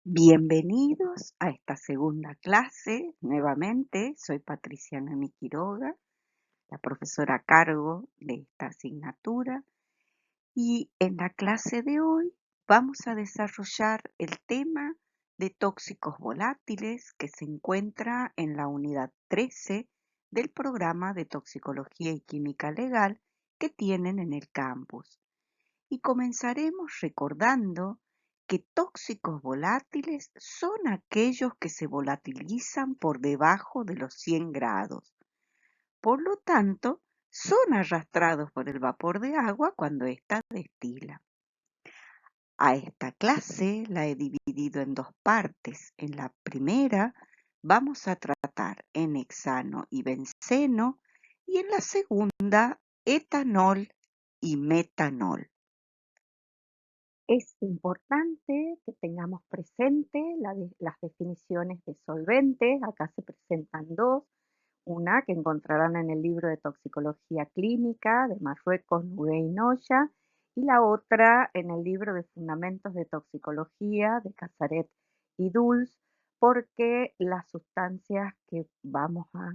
Bienvenidos a esta segunda clase. Nuevamente, soy Patricia Noemí Quiroga, la profesora a cargo de esta asignatura, y en la clase de hoy vamos a desarrollar el tema de tóxicos volátiles que se encuentra en la unidad 13 del programa de Toxicología y Química Legal que tienen en el campus. Y comenzaremos recordando que tóxicos volátiles son aquellos que se volatilizan por debajo de los 100 grados. Por lo tanto, son arrastrados por el vapor de agua cuando ésta destila. A esta clase la he dividido en dos partes. En la primera vamos a tratar en hexano y benceno y en la segunda etanol y metanol. Es importante que tengamos presente las definiciones de solventes. Acá se presentan dos. Una que encontrarán en el libro de Toxicología Clínica de Marruecos, Nogué y Noya, y la otra en el libro de Fundamentos de Toxicología de Casaret y Dulce, porque las sustancias que vamos a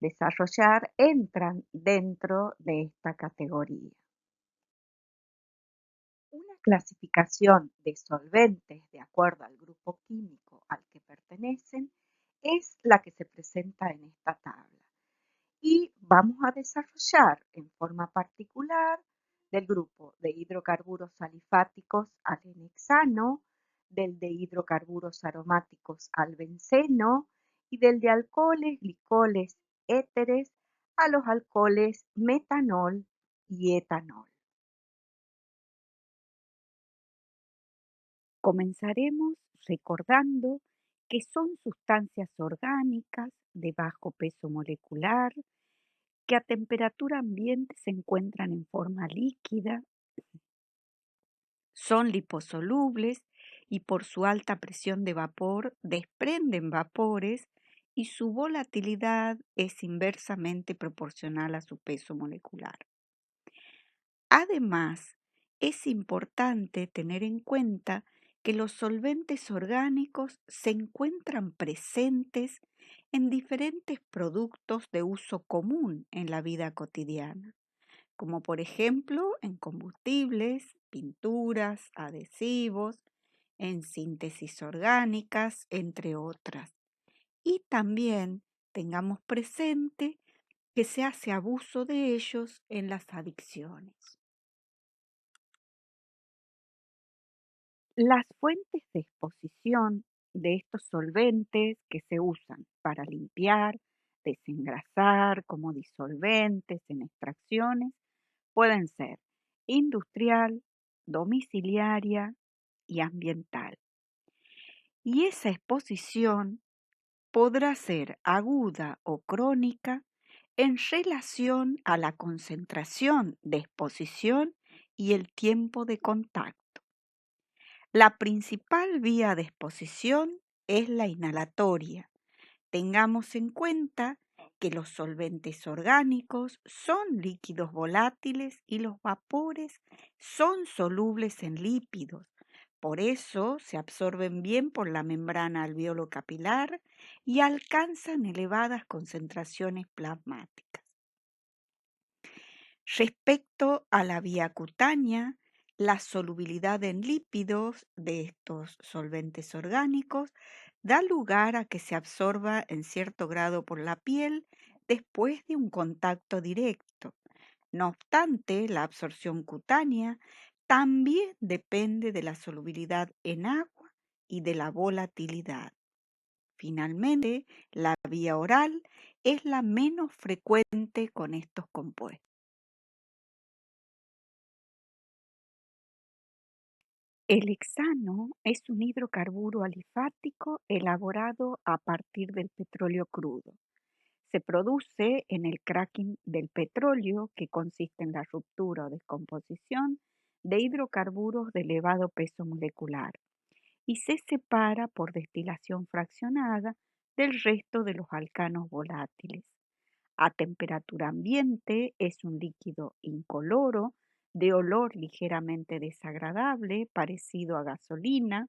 desarrollar entran dentro de esta categoría. Una clasificación de solventes de acuerdo al grupo químico al que pertenecen es la que se presenta en esta tabla. Y vamos a desarrollar en forma particular del grupo de hidrocarburos alifáticos al hexano, del de hidrocarburos aromáticos al benceno y del de alcoholes, glicoles, éteres a los alcoholes metanol y etanol. Comenzaremos recordando que son sustancias orgánicas de bajo peso molecular que a temperatura ambiente se encuentran en forma líquida, son liposolubles y por su alta presión de vapor desprenden vapores y su volatilidad es inversamente proporcional a su peso molecular. Además, es importante tener en cuenta que los solventes orgánicos se encuentran presentes en diferentes productos de uso común en la vida cotidiana, como por ejemplo en combustibles, pinturas, adhesivos, en síntesis orgánicas, entre otras. Y también tengamos presente que se hace abuso de ellos en las adicciones. Las fuentes de exposición de estos solventes que se usan para limpiar, desengrasar como disolventes en extracciones pueden ser industrial, domiciliaria y ambiental. Y esa exposición podrá ser aguda o crónica en relación a la concentración de exposición y el tiempo de contacto. La principal vía de exposición es la inhalatoria. Tengamos en cuenta que los solventes orgánicos son líquidos volátiles y los vapores son solubles en lípidos. Por eso se absorben bien por la membrana alveolo-capilar y alcanzan elevadas concentraciones plasmáticas. Respecto a la vía cutánea, la solubilidad en lípidos de estos solventes orgánicos da lugar a que se absorba en cierto grado por la piel después de un contacto directo. No obstante, la absorción cutánea también depende de la solubilidad en agua y de la volatilidad. Finalmente, la vía oral es la menos frecuente con estos compuestos. El hexano es un hidrocarburo alifático elaborado a partir del petróleo crudo. Se produce en el cracking del petróleo, que consiste en la ruptura o descomposición de hidrocarburos de elevado peso molecular, y se separa por destilación fraccionada del resto de los alcanos volátiles. A temperatura ambiente es un líquido incoloro, de olor ligeramente desagradable, parecido a gasolina.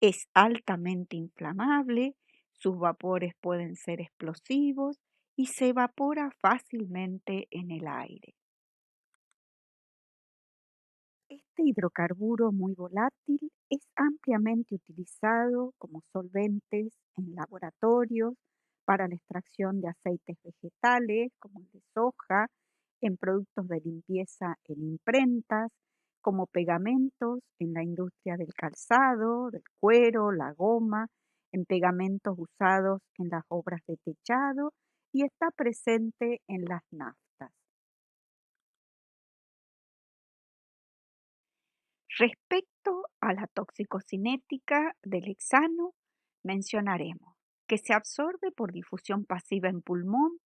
Es altamente inflamable, sus vapores pueden ser explosivos y se evapora fácilmente en el aire. Este hidrocarburo muy volátil es ampliamente utilizado como solventes en laboratorios para la extracción de aceites vegetales, como el de soja, en productos de limpieza en imprentas, como pegamentos en la industria del calzado, del cuero, la goma, en pegamentos usados en las obras de techado y está presente en las naftas. Respecto a la toxicocinética del hexano, mencionaremos que se absorbe por difusión pasiva en pulmón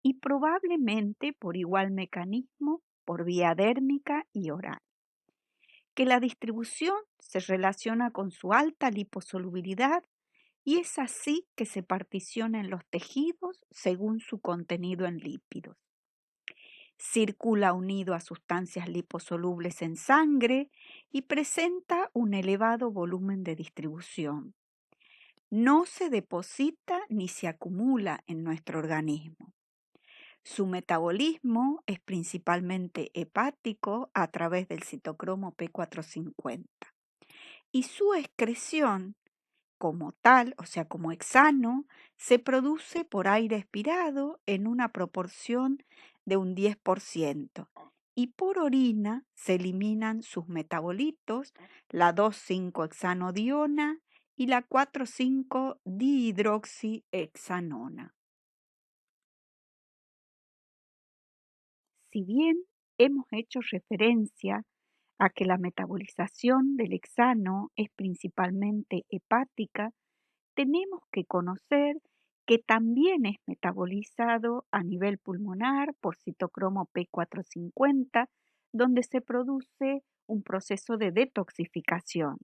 y probablemente por igual mecanismo por vía dérmica y oral, que la distribución se relaciona con su alta liposolubilidad y es así que se particiona en los tejidos según su contenido en lípidos. Circula unido a sustancias liposolubles en sangre y presenta un elevado volumen de distribución. No se deposita ni se acumula en nuestro organismo. Su metabolismo es principalmente hepático a través del citocromo P450 y su excreción como tal, o sea, como hexano, se produce por aire expirado en una proporción de un 10% y por orina se eliminan sus metabolitos, la 2,5-hexanodiona y la 4,5-dihidroxihexanona. Si bien hemos hecho referencia a que la metabolización del hexano es principalmente hepática, tenemos que conocer que también es metabolizado a nivel pulmonar por citocromo P450, donde se produce un proceso de detoxificación.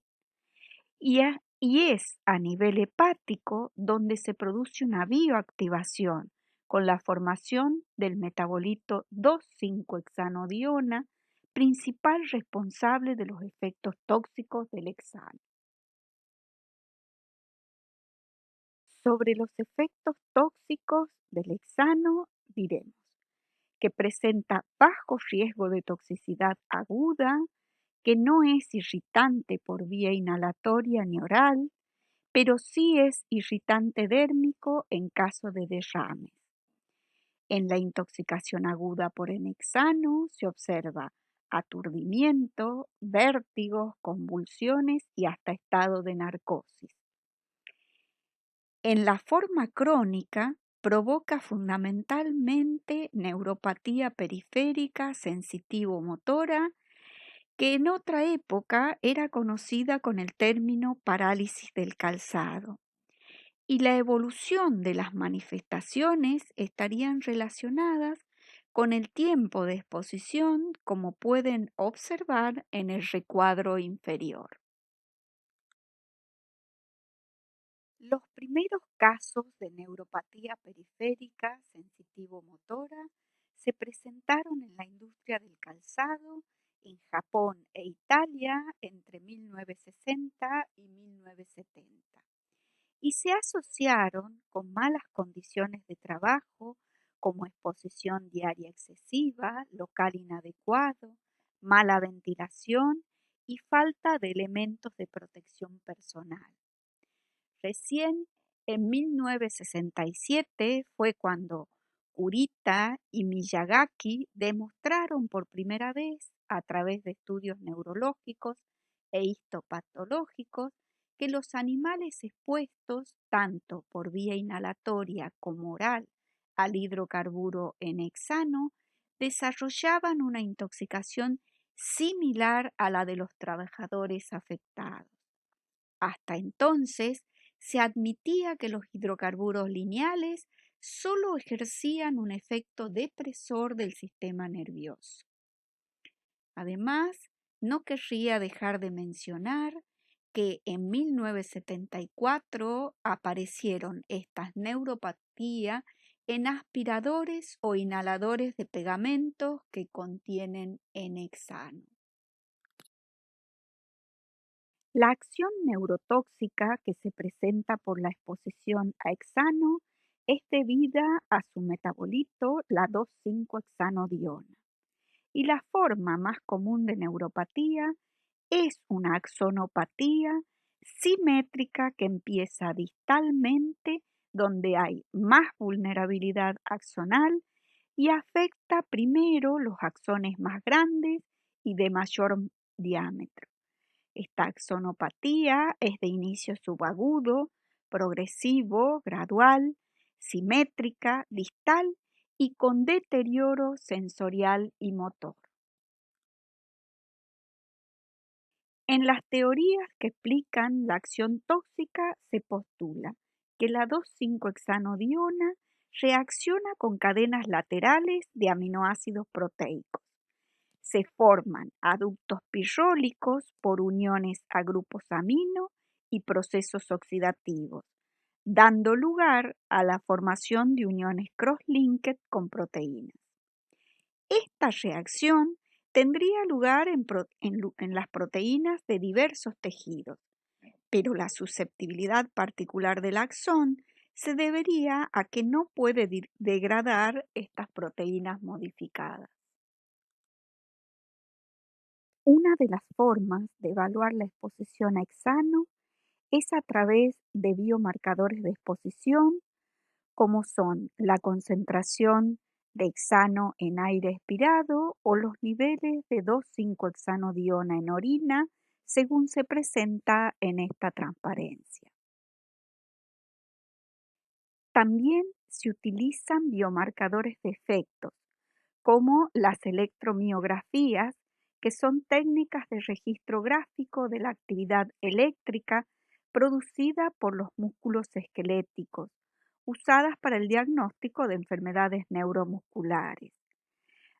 Y es a nivel hepático donde se produce una bioactivación con la formación del metabolito 2,5-hexanodiona, principal responsable de los efectos tóxicos del hexano. Sobre los efectos tóxicos del hexano diremos que presenta bajo riesgo de toxicidad aguda, que no es irritante por vía inhalatoria ni oral, pero sí es irritante dérmico en caso de derrames. En la intoxicación aguda por el hexano se observa aturdimiento, vértigos, convulsiones y hasta estado de narcosis. En la forma crónica provoca fundamentalmente neuropatía periférica sensitivo-motora, que en otra época era conocida con el término parálisis del calzado. Y la evolución de las manifestaciones estarían relacionadas con el tiempo de exposición, como pueden observar en el recuadro inferior. Los primeros casos de neuropatía periférica sensitivo-motora se presentaron en la industria del calzado en Japón e Italia entre 1960 y 1970 y se asociaron con malas condiciones de trabajo como exposición diaria excesiva, local inadecuado, mala ventilación y falta de elementos de protección personal. Recién en 1967 fue cuando Kurita y Miyagaki demostraron por primera vez, a través de estudios neurológicos e histopatológicos, que los animales expuestos, tanto por vía inhalatoria como oral, al hidrocarburo en hexano, desarrollaban una intoxicación similar a la de los trabajadores afectados. Hasta entonces, se admitía que los hidrocarburos lineales solo ejercían un efecto depresor del sistema nervioso. Además, no querría dejar de mencionar que en 1974 aparecieron estas neuropatías en aspiradores o inhaladores de pegamentos que contienen N-hexano. La acción neurotóxica que se presenta por la exposición a hexano es debida a su metabolito, la 2,5-hexanodiona. Y la forma más común de neuropatía es una axonopatía simétrica que empieza distalmente, donde hay más vulnerabilidad axonal y afecta primero los axones más grandes y de mayor diámetro. Esta axonopatía es de inicio subagudo, progresivo, gradual, simétrica, distal y con deterioro sensorial y motor. En las teorías que explican la acción tóxica se postula que la 2,5-hexanodiona reacciona con cadenas laterales de aminoácidos proteicos. Se forman aductos pirrólicos por uniones a grupos amino y procesos oxidativos, dando lugar a la formación de uniones cross-linked con proteínas. Esta reacción tendría lugar en las proteínas de diversos tejidos, pero la susceptibilidad particular del axón se debería a que no puede degradar estas proteínas modificadas. Una de las formas de evaluar la exposición a hexano es a través de biomarcadores de exposición, como son la concentración de hexano en aire expirado o los niveles de 2,5-hexanodiona en orina, según se presenta en esta transparencia. También se utilizan biomarcadores de efectos, como las electromiografías, que son técnicas de registro gráfico de la actividad eléctrica producida por los músculos esqueléticos, usadas para el diagnóstico de enfermedades neuromusculares,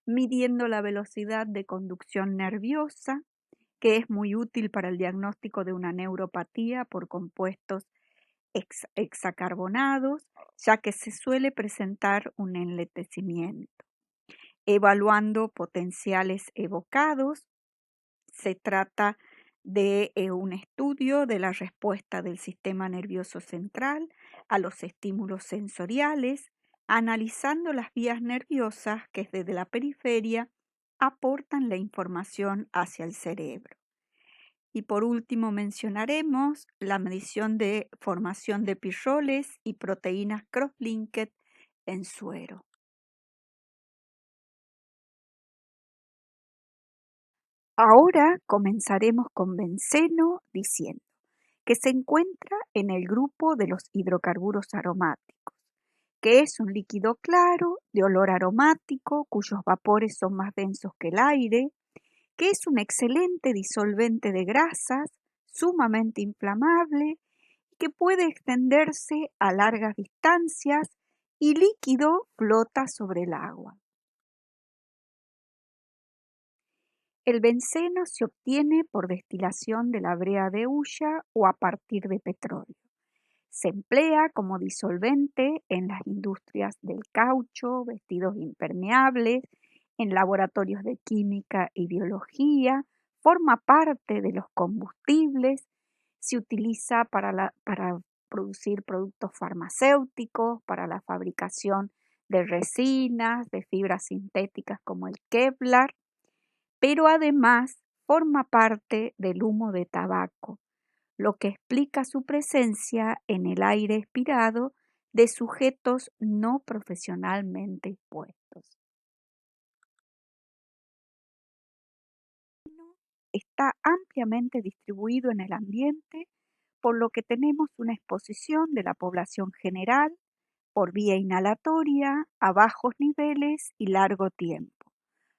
midiendo la velocidad de conducción nerviosa, que es muy útil para el diagnóstico de una neuropatía por compuestos hexacarbonados, ya que se suele presentar un enletecimiento. Evaluando potenciales evocados, se trata de un estudio de la respuesta del sistema nervioso central a los estímulos sensoriales, analizando las vías nerviosas que desde la periferia aportan la información hacia el cerebro. Y por último mencionaremos la medición de formación de pirroles y proteínas cross-linked en suero. Ahora comenzaremos con benceno diciendo que se encuentra en el grupo de los hidrocarburos aromáticos, que es un líquido claro de olor aromático cuyos vapores son más densos que el aire, que es un excelente disolvente de grasas, sumamente inflamable, que puede extenderse a largas distancias y líquido flota sobre el agua. El benceno se obtiene por destilación de la brea de hulla o a partir de petróleo. Se emplea como disolvente en las industrias del caucho, vestidos impermeables, en laboratorios de química y biología, forma parte de los combustibles, se utiliza para producir productos farmacéuticos, para la fabricación de resinas, de fibras sintéticas como el Kevlar, pero además forma parte del humo de tabaco, lo que explica su presencia en el aire expirado de sujetos no profesionalmente expuestos. Está ampliamente distribuido en el ambiente, por lo que tenemos una exposición de la población general por vía inhalatoria a bajos niveles y largo tiempo,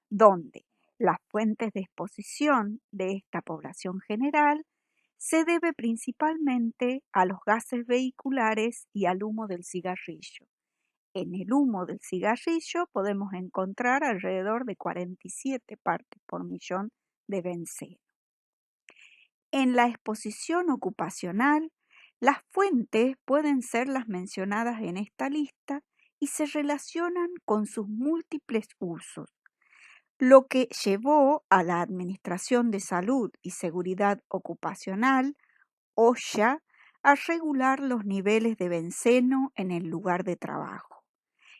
donde las fuentes de exposición de esta población general se debe principalmente a los gases vehiculares y al humo del cigarrillo. En el humo del cigarrillo podemos encontrar alrededor de 47 partes por millón de benceno. En la exposición ocupacional, las fuentes pueden ser las mencionadas en esta lista y se relacionan con sus múltiples usos. lo que llevó a la Administración de Salud y Seguridad Ocupacional, OSHA, a regular los niveles de benceno en el lugar de trabajo,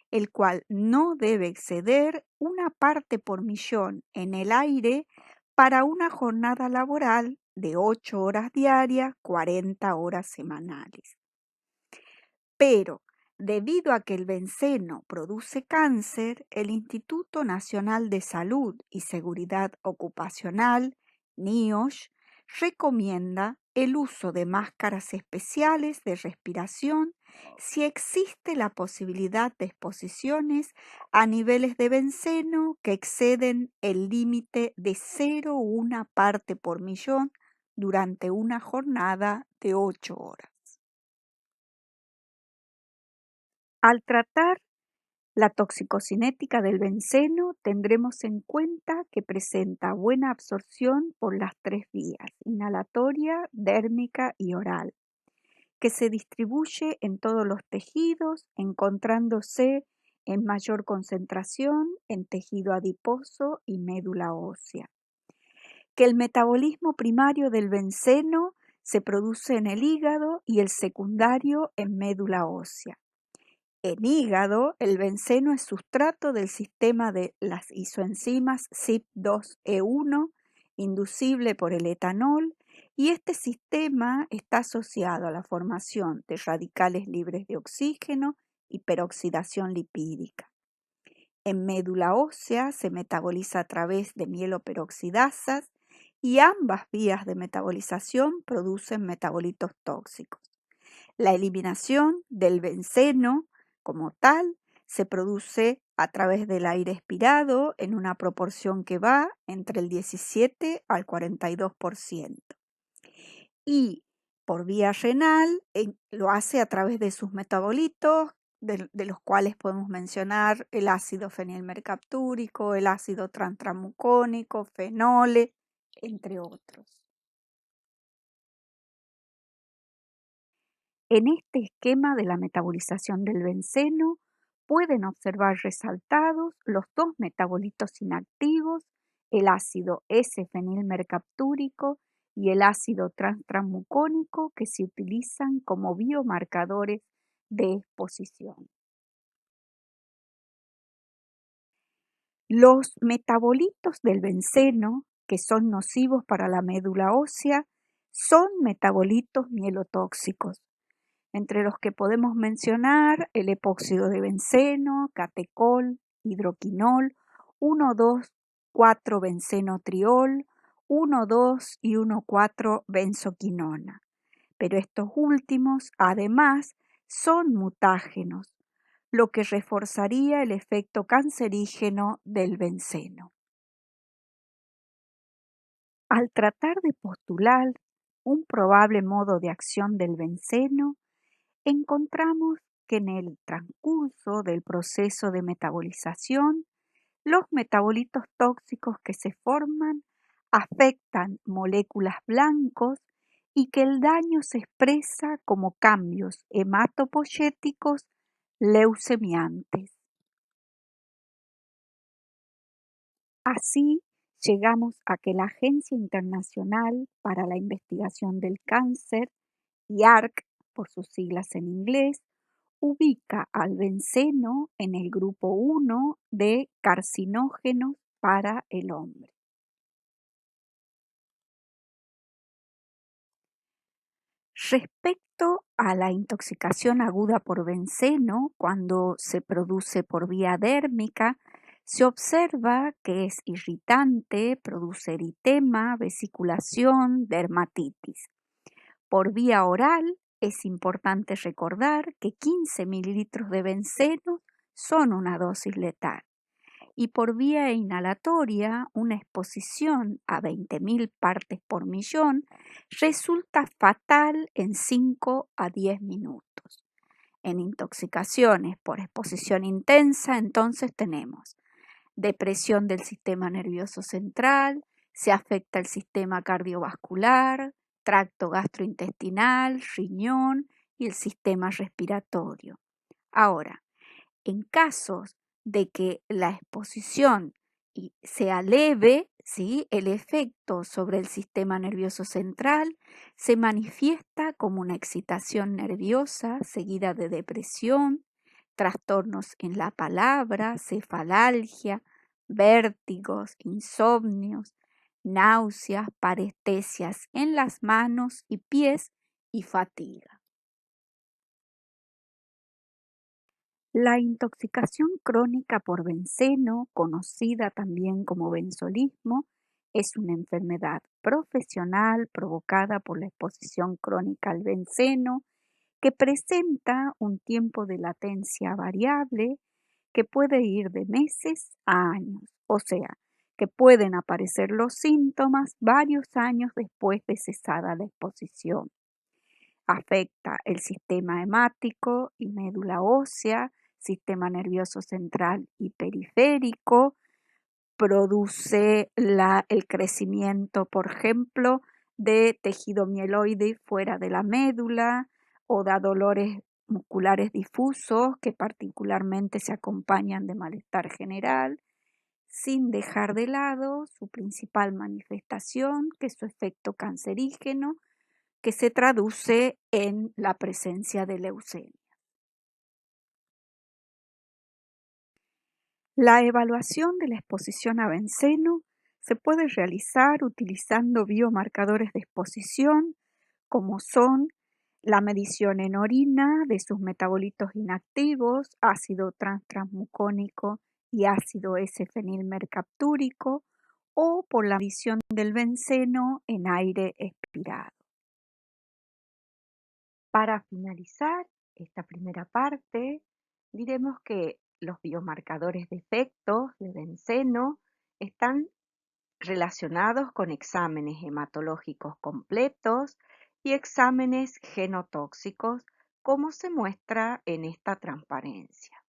el cual no debe exceder una parte por millón en el aire para una jornada laboral de 8 horas diarias, 40 horas semanales. Pero, debido a que el benceno produce cáncer, el Instituto Nacional de Salud y Seguridad Ocupacional, NIOSH, recomienda el uso de máscaras especiales de respiración si existe la posibilidad de exposiciones a niveles de benceno que exceden el límite de 0,1 parte por millón durante una jornada de 8 horas. Al tratar la toxicocinética del benceno, tendremos en cuenta que presenta buena absorción por las tres vías, inhalatoria, dérmica y oral, que se distribuye en todos los tejidos, encontrándose en mayor concentración en tejido adiposo y médula ósea. Que el metabolismo primario del benceno se produce en el hígado y el secundario en médula ósea. En hígado, el benceno es sustrato del sistema de las isoenzimas CYP2E1, inducible por el etanol, y este sistema está asociado a la formación de radicales libres de oxígeno y peroxidación lipídica. En médula ósea se metaboliza a través de mieloperoxidasas y ambas vías de metabolización producen metabolitos tóxicos. La eliminación del benceno como tal se produce a través del aire expirado en una proporción que va entre el 17 al 42%. Y por vía renal lo hace a través de sus metabolitos, de los cuales podemos mencionar el ácido fenilmercaptúrico, el ácido transtramucónico, fenoles, entre otros. En este esquema de la metabolización del benceno pueden observar resaltados los dos metabolitos inactivos, el ácido S-fenilmercaptúrico y el ácido transtramucónico, que se utilizan como biomarcadores de exposición. Los metabolitos del benceno, que son nocivos para la médula ósea, son metabolitos mielotóxicos, entre los que podemos mencionar el epóxido de benceno, catecol, hidroquinol, 1,2,4-bencenotriol, 1,2 y 1,4-benzoquinona. Pero estos últimos, además, son mutágenos, lo que reforzaría el efecto cancerígeno del benceno. Al tratar de postular un probable modo de acción del benceno, encontramos que en el transcurso del proceso de metabolización, los metabolitos tóxicos que se forman afectan moléculas blancos y que el daño se expresa como cambios hematopoyéticos leucemiantes. Así, llegamos a que la Agencia Internacional para la Investigación del Cáncer, IARC por sus siglas en inglés, ubica al benceno en el grupo 1 de carcinógenos para el hombre. Respecto a la intoxicación aguda por benceno, cuando se produce por vía dérmica, se observa que es irritante, produce eritema, vesiculación, dermatitis. Por vía oral, es importante recordar que 15 mililitros de benceno son una dosis letal. Y por vía inhalatoria, una exposición a 20.000 partes por millón resulta fatal en 5 a 10 minutos. En intoxicaciones por exposición intensa, entonces tenemos depresión del sistema nervioso central, se afecta el sistema cardiovascular, tracto gastrointestinal, riñón y el sistema respiratorio. Ahora, en casos de que la exposición y sea leve, ¿sí? El efecto sobre el sistema nervioso central se manifiesta como una excitación nerviosa seguida de depresión, trastornos en la palabra, cefalalgia, vértigos, insomnios, náuseas, parestesias en las manos y pies y fatiga. La intoxicación crónica por benceno, conocida también como benzolismo, es una enfermedad profesional provocada por la exposición crónica al benceno que presenta un tiempo de latencia variable que puede ir de meses a años, o sea, que pueden aparecer los síntomas varios años después de cesada la exposición. Afecta el sistema hemático y médula ósea, sistema nervioso central y periférico, produce el crecimiento, por ejemplo, de tejido mieloide fuera de la médula o da dolores musculares difusos que particularmente se acompañan de malestar general, sin dejar de lado su principal manifestación, que es su efecto cancerígeno, que se traduce en la presencia de leucemia. La evaluación de la exposición a benceno se puede realizar utilizando biomarcadores de exposición como son la medición en orina de sus metabolitos inactivos, ácido transmucónico y ácido S-fenilmercaptúrico, o por la medición del benceno en aire expirado. Para finalizar esta primera parte, diremos que los biomarcadores de efectos de benceno están relacionados con exámenes hematológicos completos y exámenes genotóxicos, como se muestra en esta transparencia.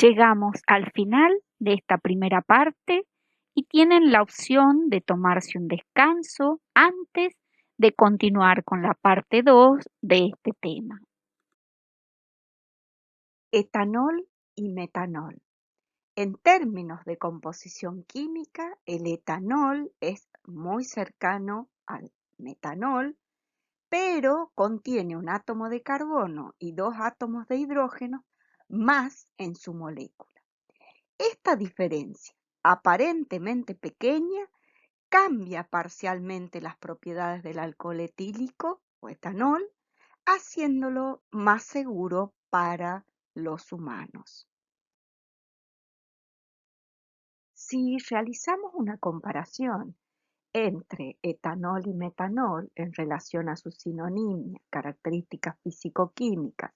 Llegamos al final de esta primera parte y tienen la opción de tomarse un descanso antes de continuar con la parte 2 de este tema. Etanol y metanol. En términos de composición química, el etanol es muy cercano al metanol, pero contiene un átomo de carbono y dos átomos de hidrógeno más en su molécula. Esta diferencia, aparentemente pequeña, cambia parcialmente las propiedades del alcohol etílico o etanol, haciéndolo más seguro para los humanos. Si realizamos una comparación entre etanol y metanol en relación a su sinonimia, características físico-químicas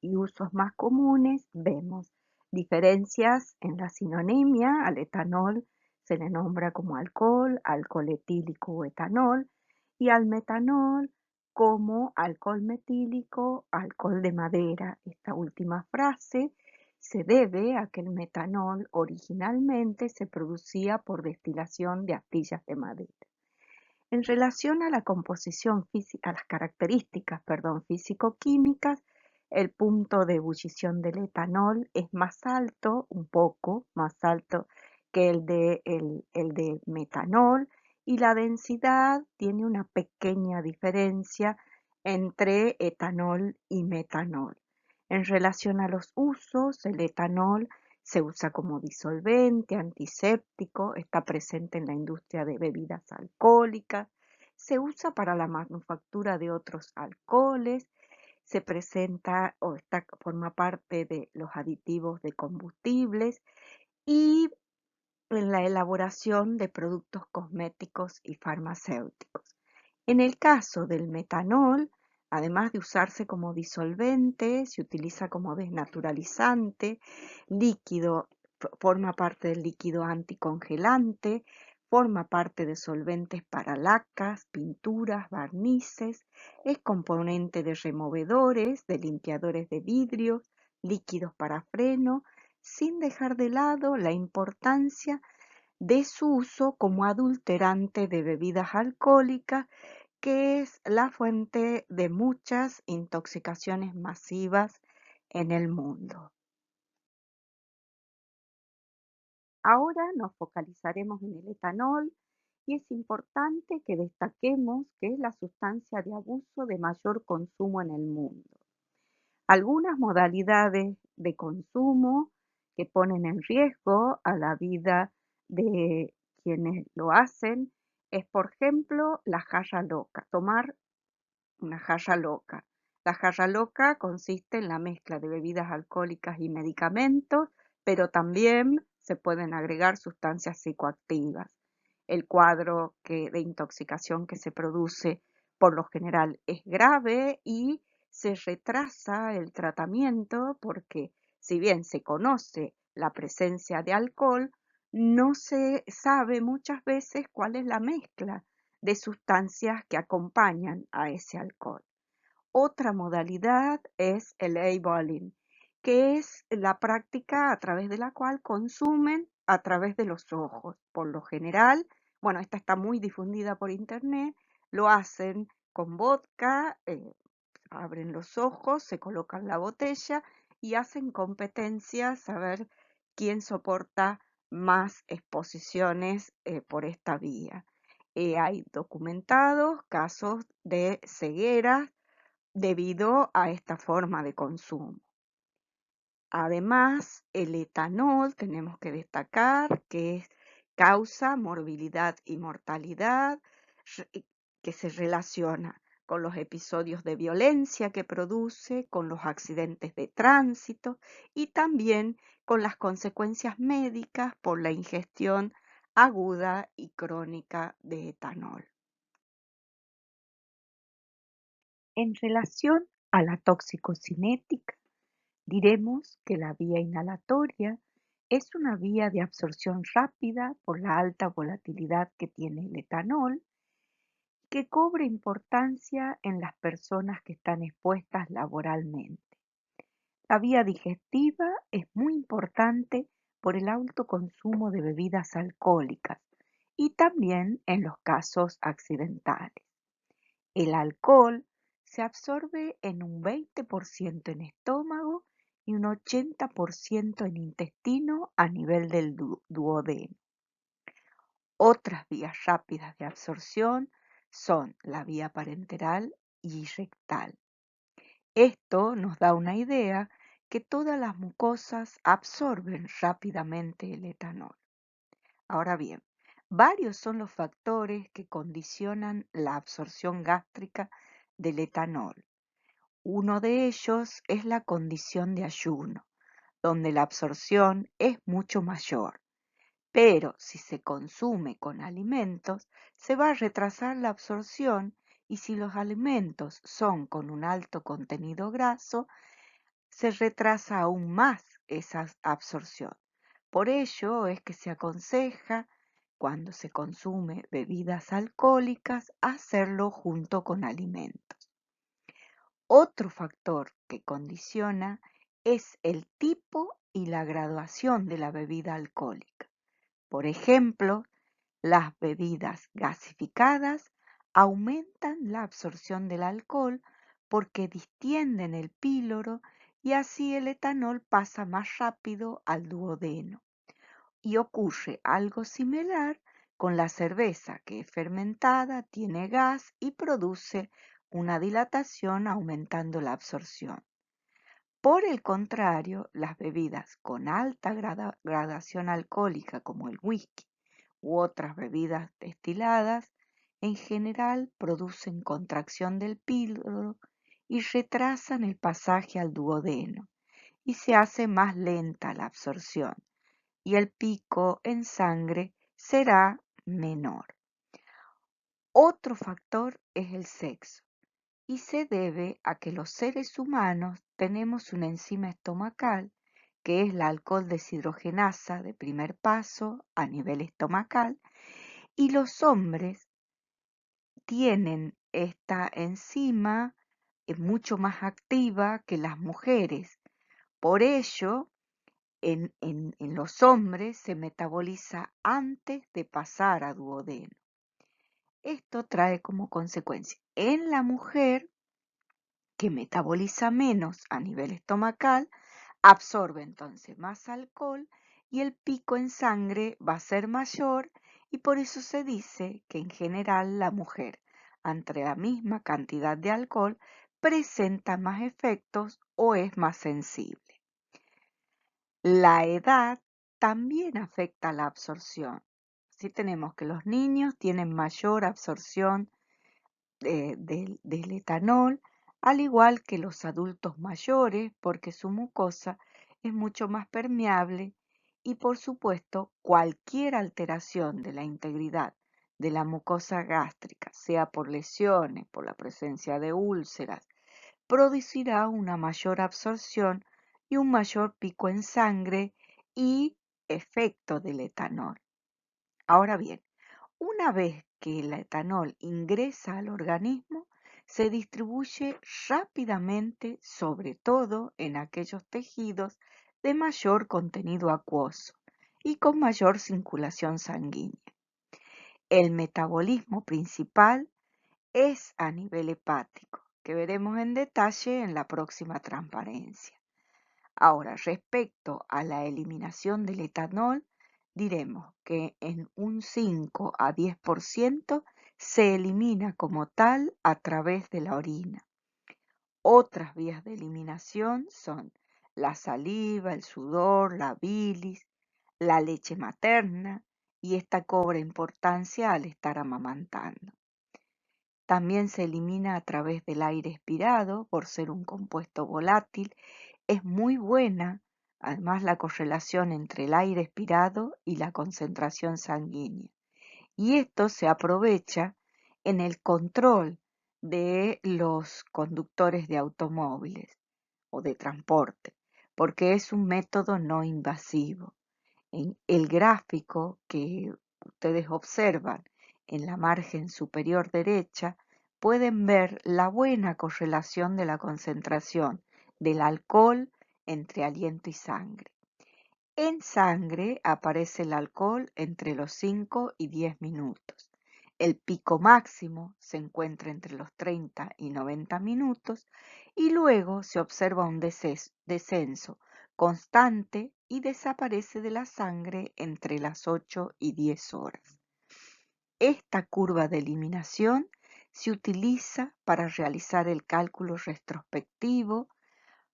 y usos más comunes, vemos diferencias en la sinonimia. Al etanol se le nombra como alcohol, alcohol etílico o etanol, y al metanol como alcohol metílico, alcohol de madera. Esta última frase se debe a que el metanol originalmente se producía por destilación de astillas de madera. En relación a la composición física, a las características, físico-químicas, el punto de ebullición del etanol es más alto, un poco más alto que el de metanol, y la densidad tiene una pequeña diferencia entre etanol y metanol. En relación a los usos, el etanol se usa como disolvente, antiséptico, está presente en la industria de bebidas alcohólicas, se usa para la manufactura de otros alcoholes, se presenta o forma parte de los aditivos de combustibles y en la elaboración de productos cosméticos y farmacéuticos. En el caso del metanol, además de usarse como disolvente, se utiliza como desnaturalizante, líquido, forma parte del líquido anticongelante, forma parte de solventes para lacas, pinturas, barnices, es componente de removedores, de limpiadores de vidrios, líquidos para freno, sin dejar de lado la importancia de su uso como adulterante de bebidas alcohólicas, que es la fuente de muchas intoxicaciones masivas en el mundo. Ahora nos focalizaremos en el etanol y es importante que destaquemos que es la sustancia de abuso de mayor consumo en el mundo. Algunas modalidades de consumo que ponen en riesgo a la vida de quienes lo hacen es, por ejemplo, la jarra loca, tomar una jarra loca. La jarra loca consiste en la mezcla de bebidas alcohólicas y medicamentos, pero también se pueden agregar sustancias psicoactivas. El cuadro de intoxicación que se produce por lo general es grave y se retrasa el tratamiento porque si bien se conoce la presencia de alcohol, no se sabe muchas veces cuál es la mezcla de sustancias que acompañan a ese alcohol. Otra modalidad es el eyeballing, que es la práctica a través de la cual consumen a través de los ojos. Por lo general, bueno, esta está muy difundida por internet, lo hacen con vodka, abren los ojos, se colocan la botella y hacen competencias a ver quién soporta más exposiciones por esta vía. Hay documentados casos de ceguera debido a esta forma de consumo. Además, el etanol tenemos que destacar que causa morbilidad y mortalidad, que se relaciona con los episodios de violencia que produce, con los accidentes de tránsito y también con las consecuencias médicas por la ingestión aguda y crónica de etanol. En relación a la toxicocinética, diremos que la vía inhalatoria es una vía de absorción rápida por la alta volatilidad que tiene el etanol, que cobra importancia en las personas que están expuestas laboralmente. La vía digestiva es muy importante por el alto consumo de bebidas alcohólicas y también en los casos accidentales. El alcohol se absorbe en un 20% en estómago y un 80% en intestino a nivel del duodeno. Otras vías rápidas de absorción son la vía parenteral y rectal. Esto nos da una idea que todas las mucosas absorben rápidamente el etanol. Ahora bien, varios son los factores que condicionan la absorción gástrica del etanol. Uno de ellos es la condición de ayuno, donde la absorción es mucho mayor. Pero si se consume con alimentos, se va a retrasar la absorción y si los alimentos son con un alto contenido graso, se retrasa aún más esa absorción. Por ello es que se aconseja, cuando se consume bebidas alcohólicas, hacerlo junto con alimentos. Otro factor que condiciona es el tipo y la graduación de la bebida alcohólica. Por ejemplo, las bebidas gasificadas aumentan la absorción del alcohol porque distienden el píloro y así el etanol pasa más rápido al duodeno. Y ocurre algo similar con la cerveza, que es fermentada, tiene gas y produce una dilatación aumentando la absorción. Por el contrario, las bebidas con alta gradación alcohólica como el whisky u otras bebidas destiladas en general producen contracción del píloro y retrasan el pasaje al duodeno y se hace más lenta la absorción y el pico en sangre será menor. Otro factor es el sexo y se debe a que los seres humanos tenemos una enzima estomacal que es la alcohol deshidrogenasa de primer paso a nivel estomacal y los hombres tienen esta enzima mucho más activa que las mujeres. Por ello, en los hombres se metaboliza antes de pasar a duodeno. Esto trae como consecuencia en la mujer que metaboliza menos a nivel estomacal, absorbe entonces más alcohol y el pico en sangre va a ser mayor y por eso se dice que en general la mujer, ante la misma cantidad de alcohol, presenta más efectos o es más sensible. La edad también afecta la absorción. Si tenemos que los niños tienen mayor absorción del etanol, al igual que los adultos mayores, porque su mucosa es mucho más permeable y, por supuesto, cualquier alteración de la integridad de la mucosa gástrica, sea por lesiones, por la presencia de úlceras, producirá una mayor absorción y un mayor pico en sangre y efecto del etanol. Ahora bien, una vez que el etanol ingresa al organismo, se distribuye rápidamente, sobre todo en aquellos tejidos de mayor contenido acuoso y con mayor circulación sanguínea. El metabolismo principal es a nivel hepático, que veremos en detalle en la próxima transparencia. Ahora, respecto a la eliminación del etanol, diremos que en un 5 a 10% se elimina como tal a través de la orina. Otras vías de eliminación son la saliva, el sudor, la bilis, la leche materna, y esta cobra importancia al estar amamantando. También se elimina a través del aire expirado por ser un compuesto volátil. Es muy buena, además, la correlación entre el aire expirado y la concentración sanguínea. Y esto se aprovecha en el control de los conductores de automóviles o de transporte, porque es un método no invasivo. En el gráfico que ustedes observan en la margen superior derecha, pueden ver la buena correlación de la concentración del alcohol entre aliento y sangre. En sangre aparece el alcohol entre los 5 y 10 minutos. El pico máximo se encuentra entre los 30 y 90 minutos y luego se observa un descenso constante y desaparece de la sangre entre las 8 y 10 horas. Esta curva de eliminación se utiliza para realizar el cálculo retrospectivo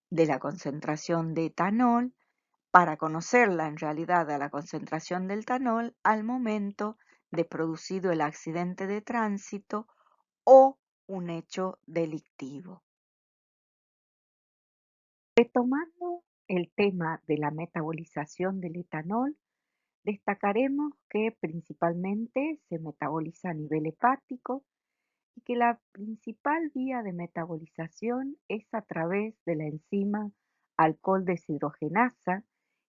de la concentración de etanol, para conocerla en realidad a la concentración del etanol al momento de producido el accidente de tránsito o un hecho delictivo. Retomando el tema de la metabolización del etanol, destacaremos que principalmente se metaboliza a nivel hepático y que la principal vía de metabolización es a través de la enzima alcohol deshidrogenasa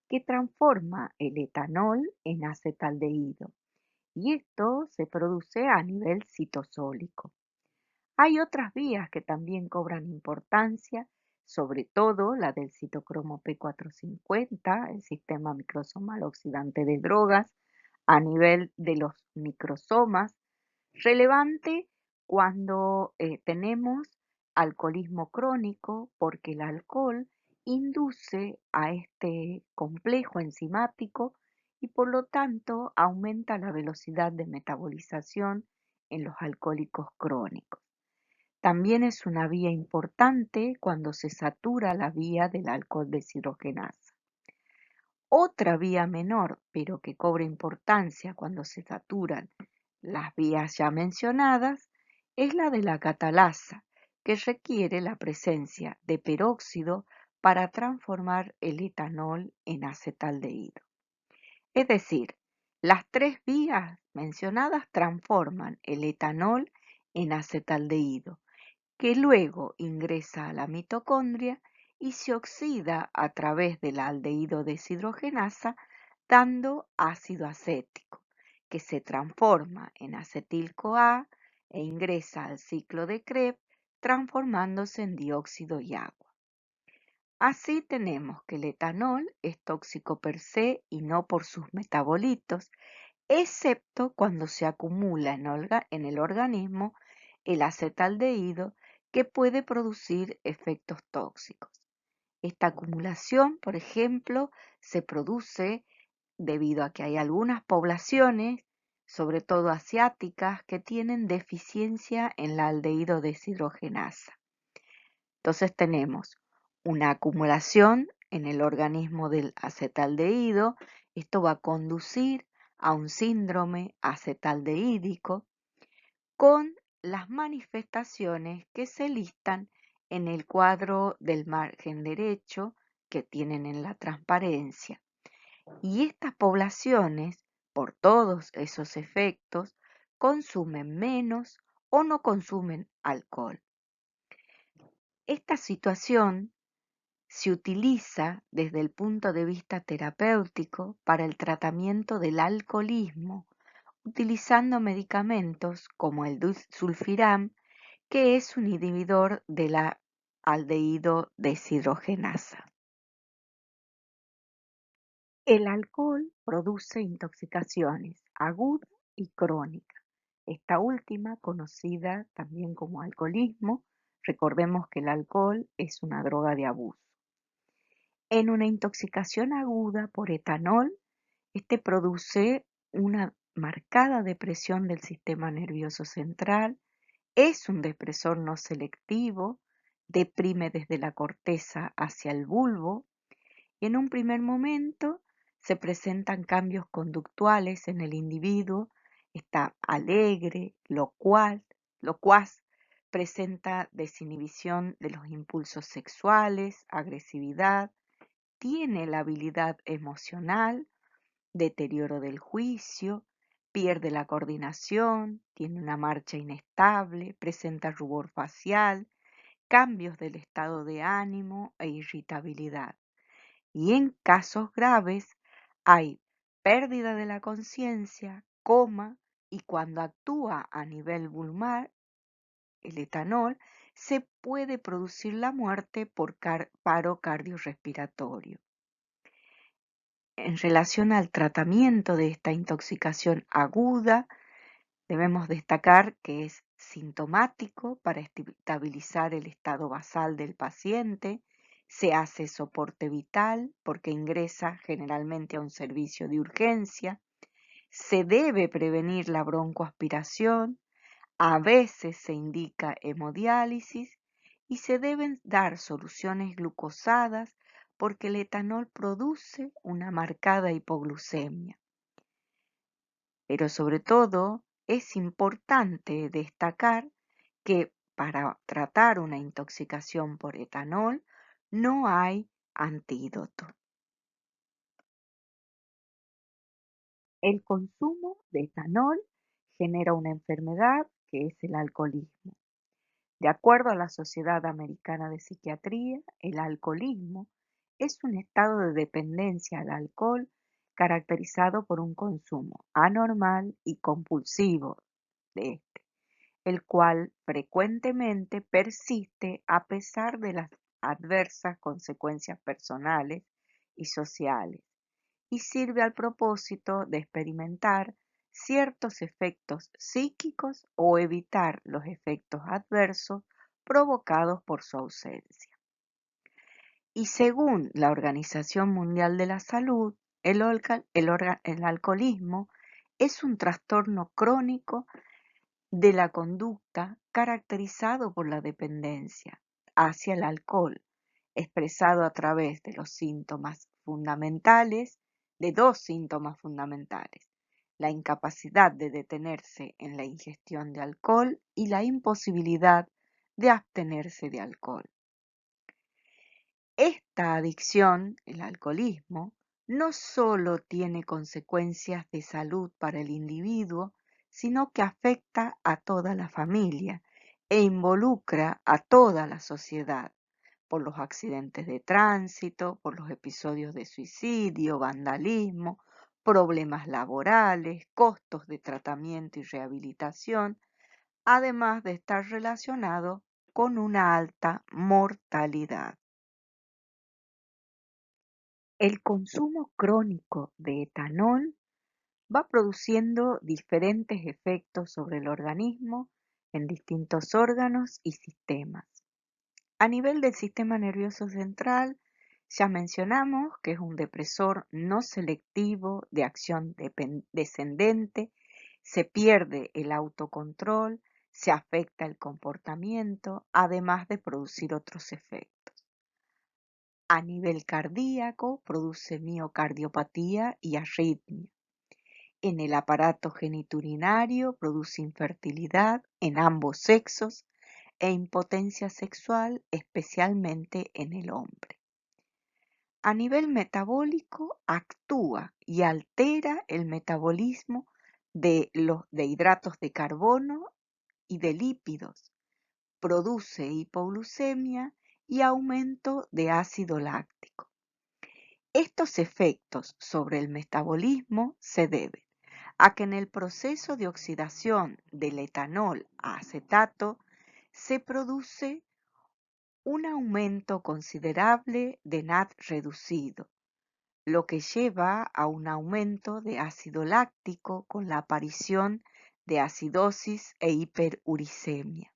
que transforma el etanol en acetaldehído, y esto se produce a nivel citosólico. Hay otras vías que también cobran importancia, sobre todo la del citocromo P450, el sistema microsomal oxidante de drogas, a nivel de los microsomas, relevante cuando tenemos alcoholismo crónico, porque el alcohol induce a este complejo enzimático y por lo tanto aumenta la velocidad de metabolización en los alcohólicos crónicos. También es una vía importante cuando se satura la vía del alcohol deshidrogenasa. Otra vía menor, pero que cobra importancia cuando se saturan las vías ya mencionadas, es la de la catalasa, que requiere la presencia de peróxido para transformar el etanol en acetaldehído. Es decir, las tres vías mencionadas transforman el etanol en acetaldehído, que luego ingresa a la mitocondria y se oxida a través del aldehído deshidrogenasa, dando ácido acético, que se transforma en acetil-CoA e ingresa al ciclo de Krebs, transformándose en dióxido y agua. Así tenemos que el etanol es tóxico per se y no por sus metabolitos, excepto cuando se acumula en el organismo el acetaldehído, que puede producir efectos tóxicos. Esta acumulación, por ejemplo, se produce debido a que hay algunas poblaciones, sobre todo asiáticas, que tienen deficiencia en la aldehído deshidrogenasa. Entonces tenemos una acumulación en el organismo del acetaldehído. Esto va a conducir a un síndrome acetaldehídico con las manifestaciones que se listan en el cuadro del margen derecho que tienen en la transparencia. Y estas poblaciones, por todos esos efectos, consumen menos o no consumen alcohol. Esta situación se utiliza desde el punto de vista terapéutico para el tratamiento del alcoholismo, utilizando medicamentos como el sulfiram, que es un inhibidor de la aldehído deshidrogenasa. El alcohol produce intoxicaciones agudas y crónicas. Esta última, conocida también como alcoholismo, recordemos que el alcohol es una droga de abuso. En una intoxicación aguda por etanol, este produce una marcada depresión del sistema nervioso central, es un depresor no selectivo, deprime desde la corteza hacia el bulbo y en un primer momento se presentan cambios conductuales en el individuo, está alegre, locuaz, presenta desinhibición de los impulsos sexuales, agresividad, tiene la habilidad emocional, deterioro del juicio, pierde la coordinación, tiene una marcha inestable, presenta rubor facial, cambios del estado de ánimo e irritabilidad. Y en casos graves hay pérdida de la conciencia, coma, y cuando actúa a nivel vulvar, el etanol, se puede producir la muerte por paro cardiorrespiratorio. En relación al tratamiento de esta intoxicación aguda, debemos destacar que es sintomático para estabilizar el estado basal del paciente, se hace soporte vital porque ingresa generalmente a un servicio de urgencia, se debe prevenir la broncoaspiración, a veces se indica hemodiálisis y se deben dar soluciones glucosadas porque el etanol produce una marcada hipoglucemia. Pero sobre todo es importante destacar que para tratar una intoxicación por etanol no hay antídoto. El consumo de etanol genera una enfermedad que es el alcoholismo. De acuerdo a la Sociedad Americana de Psiquiatría, el alcoholismo es un estado de dependencia al alcohol caracterizado por un consumo anormal y compulsivo de este, el cual frecuentemente persiste a pesar de las adversas consecuencias personales y sociales, y sirve al propósito de experimentar ciertos efectos psíquicos o evitar los efectos adversos provocados por su ausencia. Y según la Organización Mundial de la Salud, el alcoholismo es un trastorno crónico de la conducta caracterizado por la dependencia hacia el alcohol, expresado a través de los síntomas fundamentales, de dos síntomas fundamentales: la incapacidad de detenerse en la ingestión de alcohol y la imposibilidad de abstenerse de alcohol. Esta adicción, el alcoholismo, no solo tiene consecuencias de salud para el individuo, sino que afecta a toda la familia e involucra a toda la sociedad por los accidentes de tránsito, por los episodios de suicidio, vandalismo, problemas laborales, costos de tratamiento y rehabilitación, además de estar relacionado con una alta mortalidad. El consumo crónico de etanol va produciendo diferentes efectos sobre el organismo en distintos órganos y sistemas. A nivel del sistema nervioso central, Ya mencionamos que es un depresor no selectivo de acción descendente, se pierde el autocontrol, se afecta el comportamiento, además de producir otros efectos. A nivel cardíaco, produce miocardiopatía y arritmia. En el aparato genitourinario, produce infertilidad en ambos sexos e impotencia sexual, especialmente en el hombre. A nivel metabólico, actúa y altera el metabolismo de hidratos de carbono y de lípidos, produce hipoglucemia y aumento de ácido láctico. Estos efectos sobre el metabolismo se deben a que en el proceso de oxidación del etanol a acetato se produce un aumento considerable de NAD reducido, lo que lleva a un aumento de ácido láctico con la aparición de acidosis e hiperuricemia.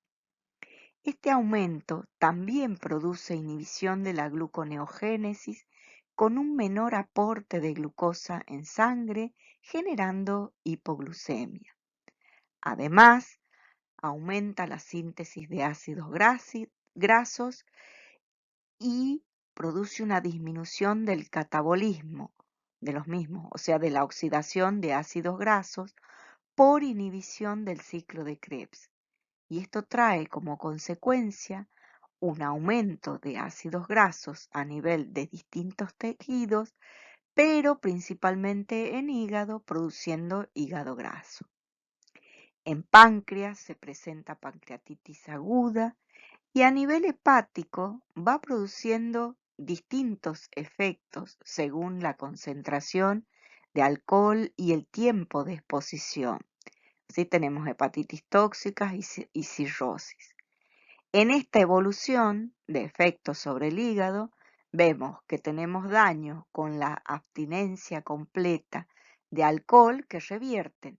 Este aumento también produce inhibición de la gluconeogénesis con un menor aporte de glucosa en sangre, generando hipoglucemia. Además, aumenta la síntesis de ácidos grasos y produce una disminución del catabolismo de los mismos, o sea, de la oxidación de ácidos grasos por inhibición del ciclo de Krebs. Y esto trae como consecuencia un aumento de ácidos grasos a nivel de distintos tejidos, pero principalmente en hígado, produciendo hígado graso. En páncreas se presenta pancreatitis aguda y a nivel hepático va produciendo distintos efectos según la concentración de alcohol y el tiempo de exposición. Así tenemos hepatitis tóxicas y cirrosis. En esta evolución de efectos sobre el hígado, vemos que tenemos daños con la abstinencia completa de alcohol que revierten,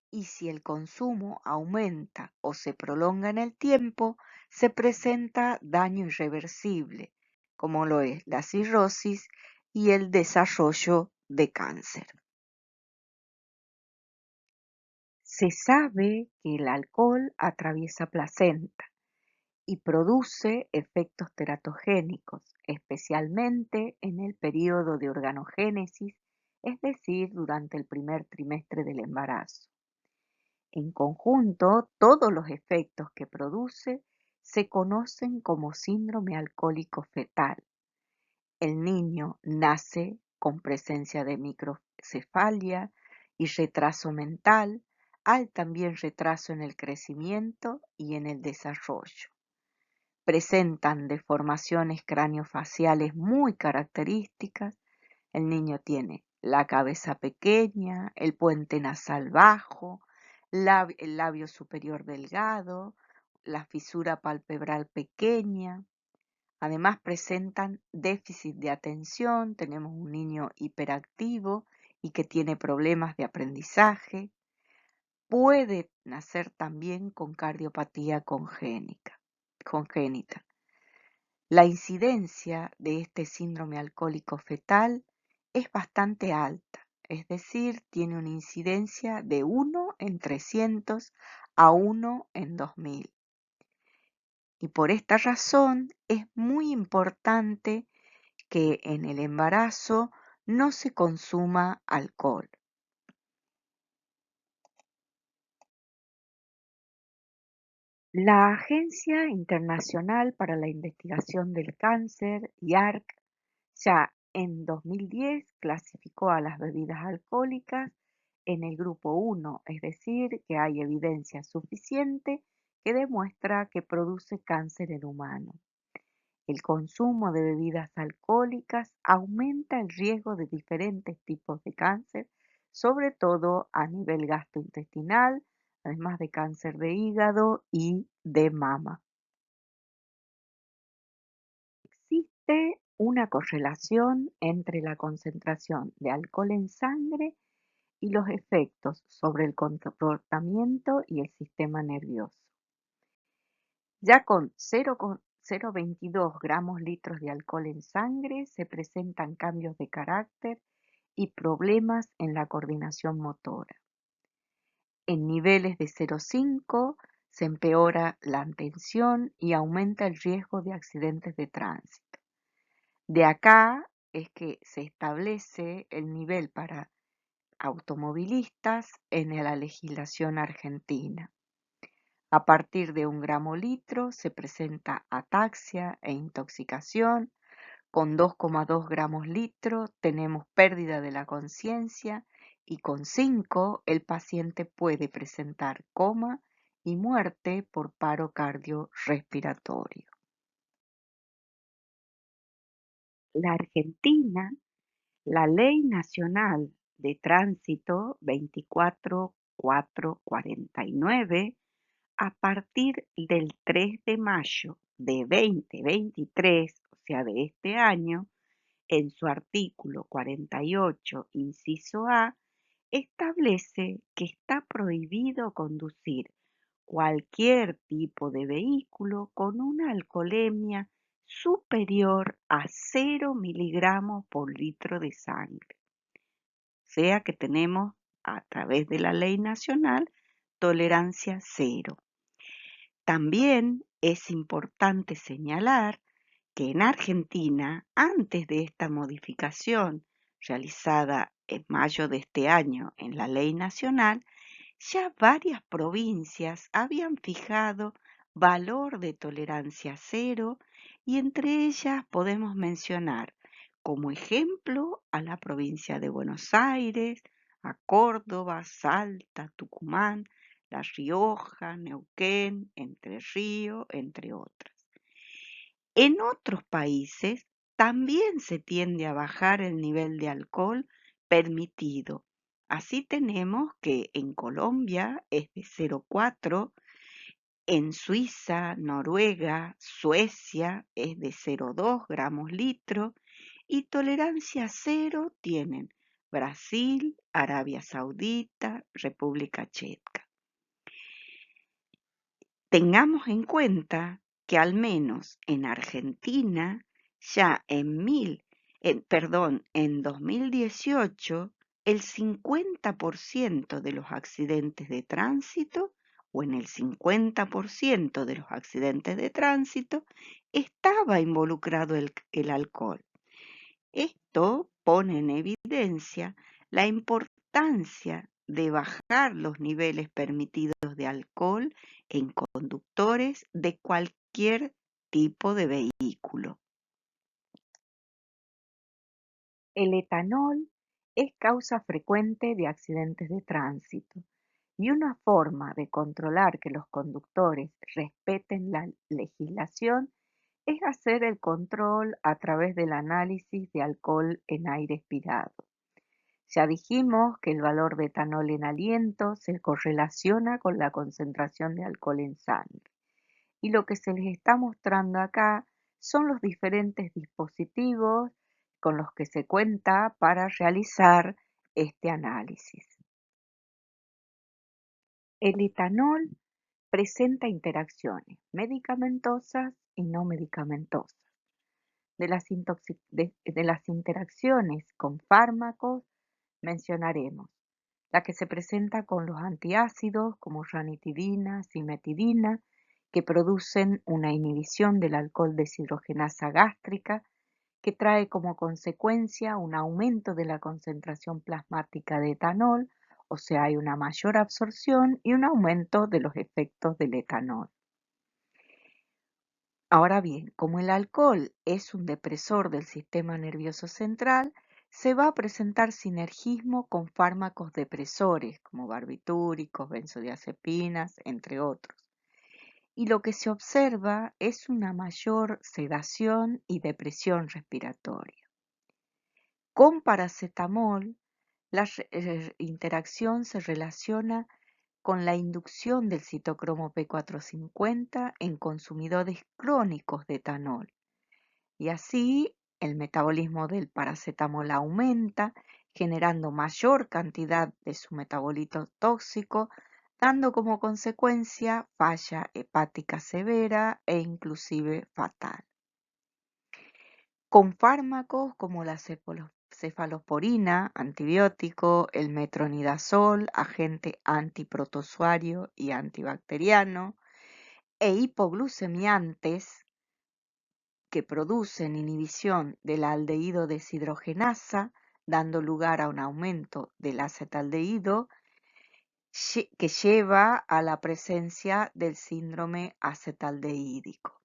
y si el consumo aumenta o se prolonga en el tiempo, se presenta daño irreversible, como lo es la cirrosis y el desarrollo de cáncer. Se sabe que el alcohol atraviesa placenta y produce efectos teratogénicos, especialmente en el periodo de organogénesis, es decir, durante el primer trimestre del embarazo. En conjunto, todos los efectos que produce se conocen como síndrome alcohólico fetal. El niño nace con presencia de microcefalia y retraso mental, hay también retraso en el crecimiento y en el desarrollo. Presentan deformaciones craneofaciales muy características. El niño tiene la cabeza pequeña, el puente nasal bajo, el labio superior delgado, la fisura palpebral pequeña. Además presentan déficit de atención, tenemos un niño hiperactivo y que tiene problemas de aprendizaje. Puede nacer también con cardiopatía congénita. La incidencia de este síndrome alcohólico fetal es bastante alta, es decir, tiene una incidencia de 1 en 300 a 1 en 2000. Y por esta razón es muy importante que en el embarazo no se consuma alcohol. La Agencia Internacional para la Investigación del Cáncer, IARC, ya en 2010 clasificó a las bebidas alcohólicas en el grupo 1, es decir, que hay evidencia suficiente que demuestra que produce cáncer en humanos. El consumo de bebidas alcohólicas aumenta el riesgo de diferentes tipos de cáncer, sobre todo a nivel gastrointestinal, además de cáncer de hígado y de mama. Existe una correlación entre la concentración de alcohol en sangre y los efectos sobre el comportamiento y el sistema nervioso. Ya con 0,22 gramos litros de alcohol en sangre, se presentan cambios de carácter y problemas en la coordinación motora. En niveles de 0,5 se empeora la atención y aumenta el riesgo de accidentes de tránsito. De acá es que se establece el nivel para automovilistas en la legislación argentina. A partir de 1 gramo litro se presenta ataxia e intoxicación. Con 2,2 gramos litro tenemos pérdida de la conciencia y con 5 el paciente puede presentar coma y muerte por paro cardiorrespiratorio. La Argentina, la Ley Nacional de Tránsito 24449, a partir del 3 de mayo de 2023, o sea, de este año, en su artículo 48, inciso A, establece que está prohibido conducir cualquier tipo de vehículo con una alcoholemia superior a 0 miligramos por litro de sangre. O sea que tenemos, a través de la ley nacional, tolerancia cero. También es importante señalar que en Argentina, antes de esta modificación realizada en mayo de este año en la ley nacional, ya varias provincias habían fijado valor de tolerancia cero y entre ellas podemos mencionar como ejemplo a la provincia de Buenos Aires, a Córdoba, Salta, Tucumán, La Rioja, Neuquén, Entre Ríos, entre otras. En otros países también se tiende a bajar el nivel de alcohol permitido. Así tenemos que en Colombia es de 0,4, en Suiza, Noruega, Suecia es de 0,2 gramos litro y tolerancia cero tienen Brasil, Arabia Saudita, República Checa. Tengamos en cuenta que al menos en Argentina ya en 2018 el 50% de los accidentes de tránsito o en el 50% de los accidentes de tránsito estaba involucrado el alcohol. Esto pone en evidencia la importancia de bajar los niveles permitidos de alcohol en conductores de cualquier tipo de vehículo. El etanol es causa frecuente de accidentes de tránsito y una forma de controlar que los conductores respeten la legislación es hacer el control a través del análisis de alcohol en aire expirado. Ya dijimos que el valor de etanol en aliento se correlaciona con la concentración de alcohol en sangre. Y lo que se les está mostrando acá son los diferentes dispositivos con los que se cuenta para realizar este análisis. El etanol presenta interacciones medicamentosas y no medicamentosas. De las interacciones con fármacos mencionaremos la que se presenta con los antiácidos como ranitidina, cimetidina, que producen una inhibición del alcohol deshidrogenasa gástrica, que trae como consecuencia un aumento de la concentración plasmática de etanol, o sea, hay una mayor absorción y un aumento de los efectos del etanol. Ahora bien, como el alcohol es un depresor del sistema nervioso central, se va a presentar sinergismo con fármacos depresores como barbitúricos, benzodiazepinas, entre otros. Y lo que se observa es una mayor sedación y depresión respiratoria. Con paracetamol, la interacción se relaciona con la inducción del citocromo P450 en consumidores crónicos de etanol. Y así el metabolismo del paracetamol aumenta, generando mayor cantidad de su metabolito tóxico, dando como consecuencia falla hepática severa e inclusive fatal. Con fármacos como la cefalosporina, antibiótico, el metronidazol, agente antiprotozoario y antibacteriano, e hipoglucemiantes que producen inhibición de la aldehído deshidrogenasa, dando lugar a un aumento del acetaldehído que lleva a la presencia del síndrome acetaldehídico.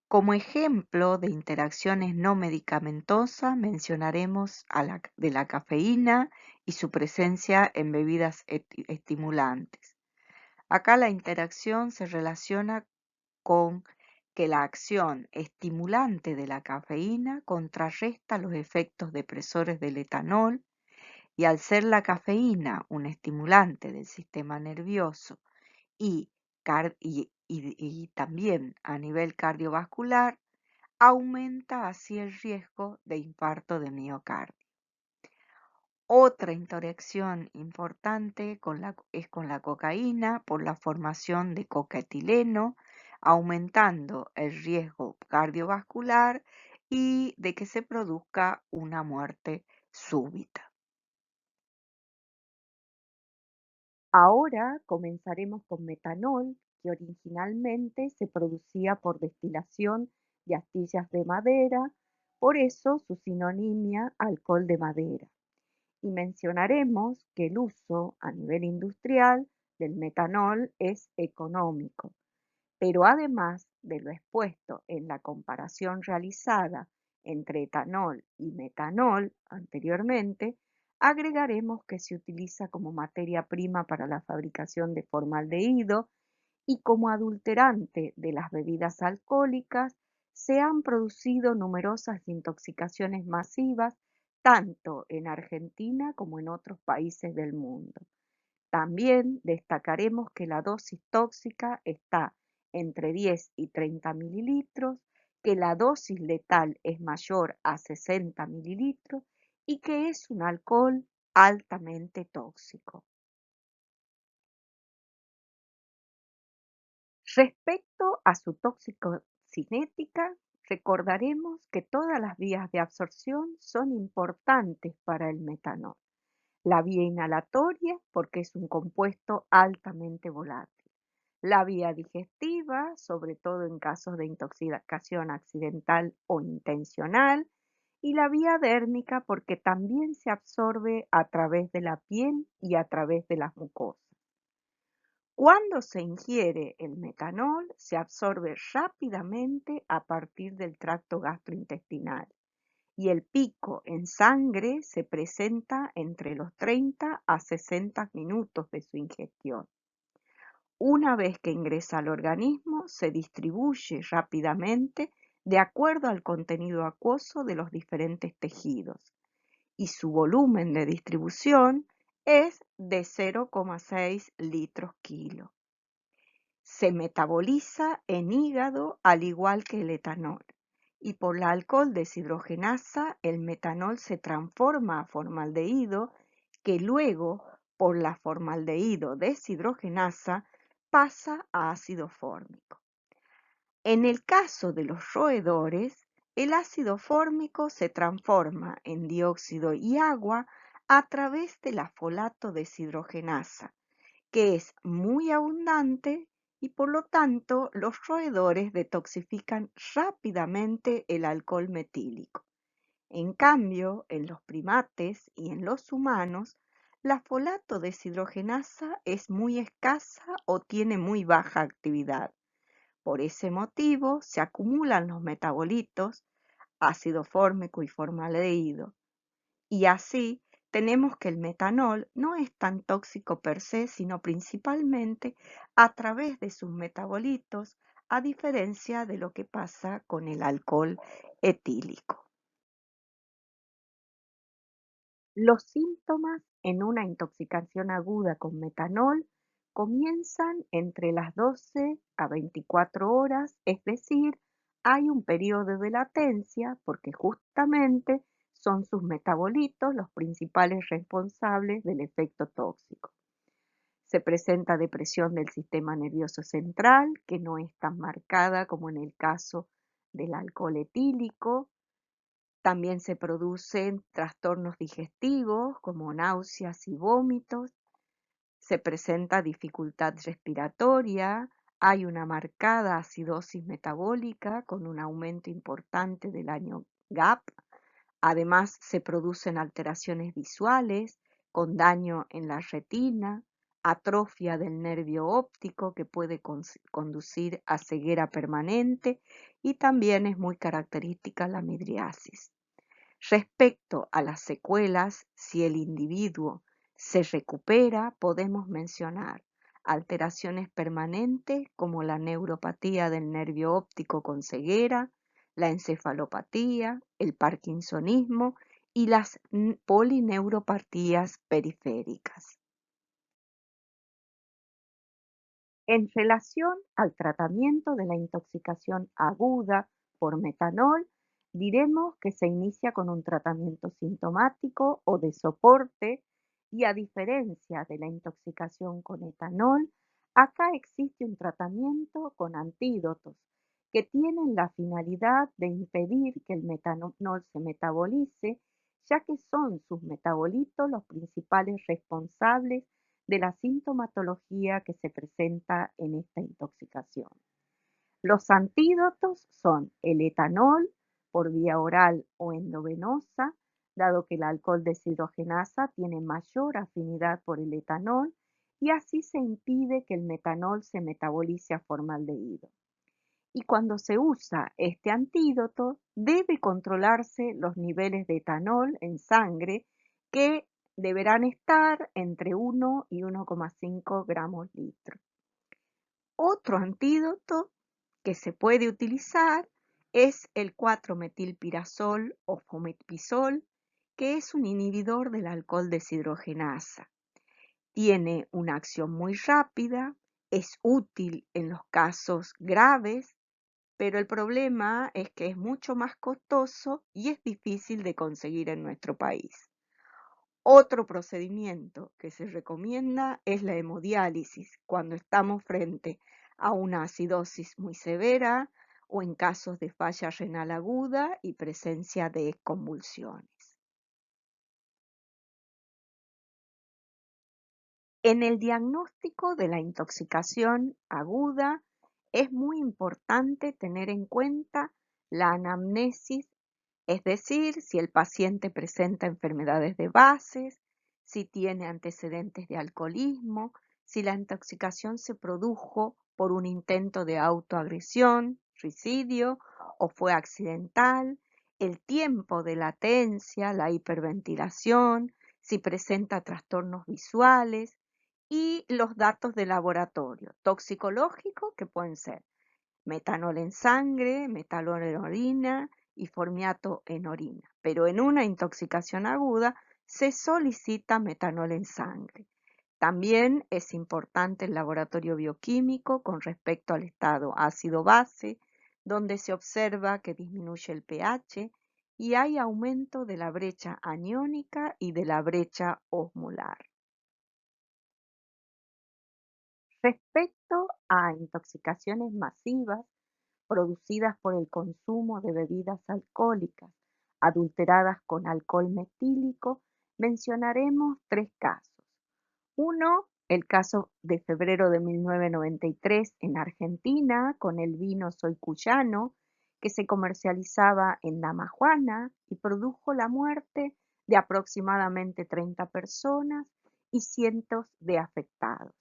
Como ejemplo de interacciones no medicamentosas mencionaremos de la cafeína y su presencia en bebidas estimulantes. Acá la interacción se relaciona con que la acción estimulante de la cafeína contrarresta los efectos depresores del etanol y al ser la cafeína un estimulante del sistema nervioso y, y también a nivel cardiovascular, aumenta así el riesgo de infarto de miocardio. Otra interacción importante es con la cocaína por la formación de cocaetileno, aumentando el riesgo cardiovascular y de que se produzca una muerte súbita. Ahora comenzaremos con metanol, que originalmente se producía por destilación de astillas de madera, por eso su sinonimia alcohol de madera. Y mencionaremos que el uso a nivel industrial del metanol es económico, pero además de lo expuesto en la comparación realizada entre etanol y metanol anteriormente, agregaremos que se utiliza como materia prima para la fabricación de formaldehído y como adulterante de las bebidas alcohólicas. Se han producido numerosas intoxicaciones masivas tanto en Argentina como en otros países del mundo. También destacaremos que la dosis tóxica está entre 10 y 30 mililitros, que la dosis letal es mayor a 60 mililitros y que es un alcohol altamente tóxico. Respecto a su toxicocinética, recordaremos que todas las vías de absorción son importantes para el metanol. La vía inhalatoria, porque es un compuesto altamente volátil. La vía digestiva, sobre todo en casos de intoxicación accidental o intencional. Y la vía dérmica, porque también se absorbe a través de la piel y a través de las mucosas. Cuando se ingiere el metanol, se absorbe rápidamente a partir del tracto gastrointestinal y el pico en sangre se presenta entre los 30 a 60 minutos de su ingestión. Una vez que ingresa al organismo, se distribuye rápidamente de acuerdo al contenido acuoso de los diferentes tejidos y su volumen de distribución es de 0,6 litros kilo. Se metaboliza en hígado al igual que el etanol y por la alcohol deshidrogenasa el metanol se transforma a formaldehído que luego por la formaldehído deshidrogenasa pasa a ácido fórmico. En el caso de los roedores, el ácido fórmico se transforma en dióxido y agua a través de la folato deshidrogenasa, que es muy abundante y por lo tanto los roedores detoxifican rápidamente el alcohol metílico. En cambio, en los primates y en los humanos, la folato deshidrogenasa es muy escasa o tiene muy baja actividad. Por ese motivo se acumulan los metabolitos, ácido fórmico y formaldehído. Y así tenemos que el metanol no es tan tóxico per se, sino principalmente a través de sus metabolitos, a diferencia de lo que pasa con el alcohol etílico. Los síntomas en una intoxicación aguda con metanol comienzan entre las 12 a 24 horas, es decir, hay un periodo de latencia porque justamente son sus metabolitos los principales responsables del efecto tóxico. Se presenta depresión del sistema nervioso central, que no es tan marcada como en el caso del alcohol etílico. También se producen trastornos digestivos como náuseas y vómitos. Se presenta dificultad respiratoria, hay una marcada acidosis metabólica con un aumento importante del año GAP. Además, se producen alteraciones visuales con daño en la retina, atrofia del nervio óptico que puede conducir a ceguera permanente y también es muy característica la midriasis. Respecto a las secuelas, si el individuo se recupera, podemos mencionar alteraciones permanentes como la neuropatía del nervio óptico con ceguera, la encefalopatía, el parkinsonismo y las polineuropatías periféricas. En relación al tratamiento de la intoxicación aguda por metanol, diremos que se inicia con un tratamiento sintomático o de soporte y a diferencia de la intoxicación con etanol, acá existe un tratamiento con antídotos que tienen la finalidad de impedir que el metanol se metabolice, ya que son sus metabolitos los principales responsables de la sintomatología que se presenta en esta intoxicación. Los antídotos son el etanol por vía oral o endovenosa, dado que el alcohol deshidrogenasa tiene mayor afinidad por el etanol y así se impide que el metanol se metabolice a formaldehído. Y cuando se usa este antídoto, debe controlarse los niveles de etanol en sangre que deberán estar entre 1 y 1,5 gramos litro. Otro antídoto que se puede utilizar es el 4-metilpirazol o fomepizol, que es un inhibidor del alcohol deshidrogenasa. Tiene una acción muy rápida, es útil en los casos graves, pero el problema es que es mucho más costoso y es difícil de conseguir en nuestro país. Otro procedimiento que se recomienda es la hemodiálisis cuando estamos frente a una acidosis muy severa o en casos de falla renal aguda y presencia de convulsiones. En el diagnóstico de la intoxicación aguda es muy importante tener en cuenta la anamnesis, es decir, si el paciente presenta enfermedades de bases, si tiene antecedentes de alcoholismo, si la intoxicación se produjo por un intento de autoagresión, suicidio o fue accidental, el tiempo de latencia, la hiperventilación, si presenta trastornos visuales y los datos de laboratorio toxicológico que pueden ser metanol en sangre, metanol en orina y formiato en orina. Pero en una intoxicación aguda se solicita metanol en sangre. También es importante el laboratorio bioquímico con respecto al estado ácido-base, donde se observa que disminuye el pH y hay aumento de la brecha aniónica y de la brecha osmolar. Respecto a intoxicaciones masivas producidas por el consumo de bebidas alcohólicas adulteradas con alcohol metílico, mencionaremos tres casos. Uno, el caso de febrero de 1993 en Argentina con el vino Soy Cuyano, que se comercializaba en Damajuana y produjo la muerte de aproximadamente 30 personas y cientos de afectados.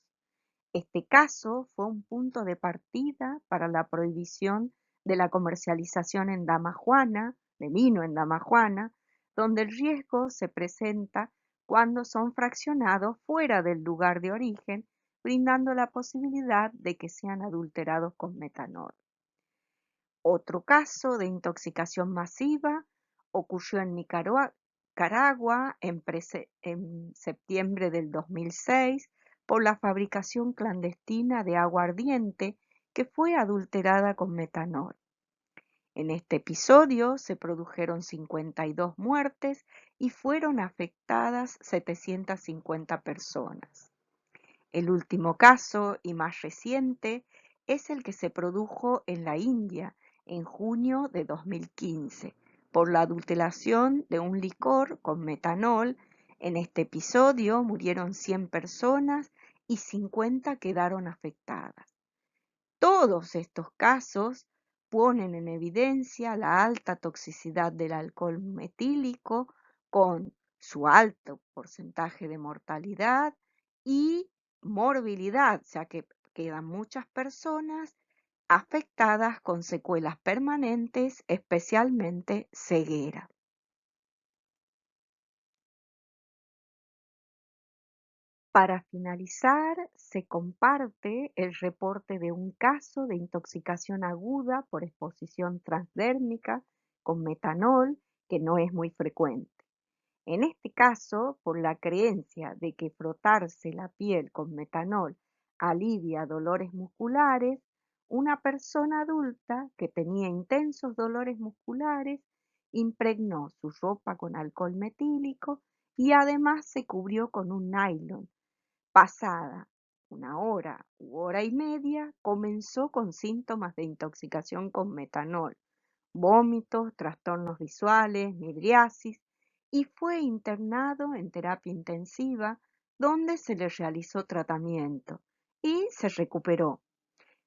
Este caso fue un punto de partida para la prohibición de la comercialización en Damajuana, de vino en Damajuana, donde el riesgo se presenta cuando son fraccionados fuera del lugar de origen, brindando la posibilidad de que sean adulterados con metanol. Otro caso de intoxicación masiva ocurrió en Nicaragua en septiembre del 2006 por la fabricación clandestina de aguardiente que fue adulterada con metanol. En este episodio se produjeron 52 muertes y fueron afectadas 750 personas. El último caso y más reciente es el que se produjo en la India en junio de 2015 por la adulteración de un licor con metanol. En este episodio murieron 100 personas y 50 quedaron afectadas. Todos estos casos ponen en evidencia la alta toxicidad del alcohol metílico con su alto porcentaje de mortalidad y morbilidad, ya que quedan muchas personas afectadas con secuelas permanentes, especialmente ceguera. Para finalizar, se comparte el reporte de un caso de intoxicación aguda por exposición transdérmica con metanol, que no es muy frecuente. En este caso, por la creencia de que frotarse la piel con metanol alivia dolores musculares, una persona adulta que tenía intensos dolores musculares impregnó su ropa con alcohol metílico y además se cubrió con un nylon. Pasada una hora u hora y media, comenzó con síntomas de intoxicación con metanol, vómitos, trastornos visuales, midriasis, y fue internado en terapia intensiva donde se le realizó tratamiento y se recuperó.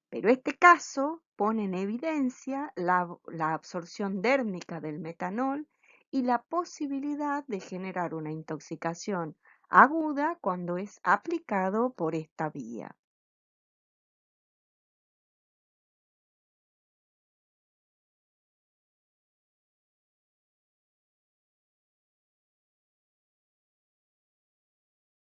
Pero este caso pone en evidencia la absorción dérmica del metanol y la posibilidad de generar una intoxicación aguda cuando es aplicado por esta vía.